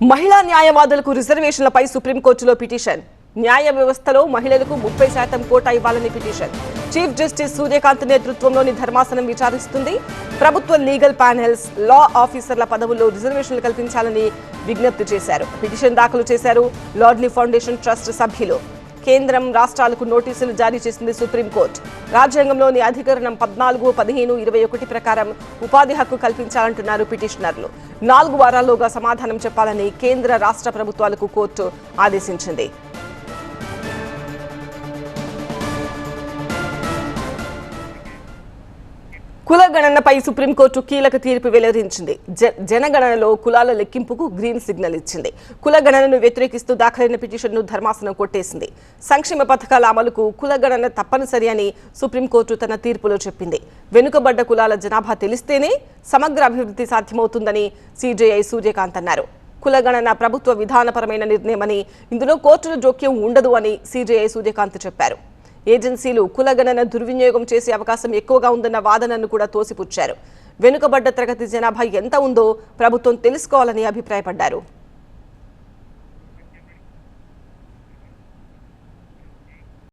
మహిళా న్యాయవాదులకు రిజర్వేషన్లపై సుప్రీంకోర్టులో పిటిషన్. న్యాయ వ్యవస్థలో మహిళలకు 30% కోటా ఇవ్వాలని పిటిషన్. చీఫ్ జస్టిస్ సూర్యకాంత్ నేతృత్వంలోని ధర్మాసనం విచారిస్తుంది. ప్రభుత్వ లీగల్ ప్యానెల్స్, లా ఆఫీసర్ల పదవుల్లో రిజర్వేషన్లు కల్పించాలని విజ్ఞప్తి చేశారు. పిటిషన్ దాఖలు చేశారు లార్డ్లీ ఫౌండేషన్ ట్రస్ట్ సభ్యులు. కేంద్రం రాష్ట్రాలకు నోటీసులు జారీ చేసింది సుప్రీంకోర్టు. రాజ్యాంగంలోని అధికరణం 14, 15, 21 ప్రకారం ఉపాధి హక్కు కల్పించాలంటున్నారు పిటిషనర్లు. 4 వారాల్లోగా సమాధానం చెప్పాలని కేంద్ర రాష్ట్ర ప్రభుత్వాలకు కోర్టు ఆదేశించింది. కులగణనపై సుప్రీంకోర్టు కీలక తీర్పు వెల్లడించింది. జనగణనలో కులాల లెక్కింపుకు గ్రీన్ సిగ్నల్ ఇచ్చింది. కులగణనను వ్యతిరేకిస్తూ దాఖలైన పిటిషన్ను ధర్మాసనం కొట్టేసింది. సంక్షేమ పథకాల అమలుకు కులగణన తప్పనిసరి అని సుప్రీంకోర్టు తన తీర్పులో చెప్పింది. వెనుకబడ్డ కులాల జనాభా తెలిస్తేనే సమగ్ర అభివృద్ధి సాధ్యమవుతుందని సిజేఐ సూర్యకాంత్ అన్నారు. కులగణన ప్రభుత్వ విధానపరమైన నిర్ణయమని, ఇందులో కోర్టుల జోక్యం ఉండదు అని సిజేఐ సూర్యకాంత్ చెప్పారు. ఏజెన్సీలు కులగణన దుర్వినియోగం చేసే అవకాశం ఎక్కువగా ఉందన్న వాదనను కూడా తోసిపుచ్చారు. వెనుకబడ్డ తరగతి జనాభా ఎంత ఉందో ప్రభుత్వం తెలుసుకోవాలని అభిప్రాయపడ్డారు.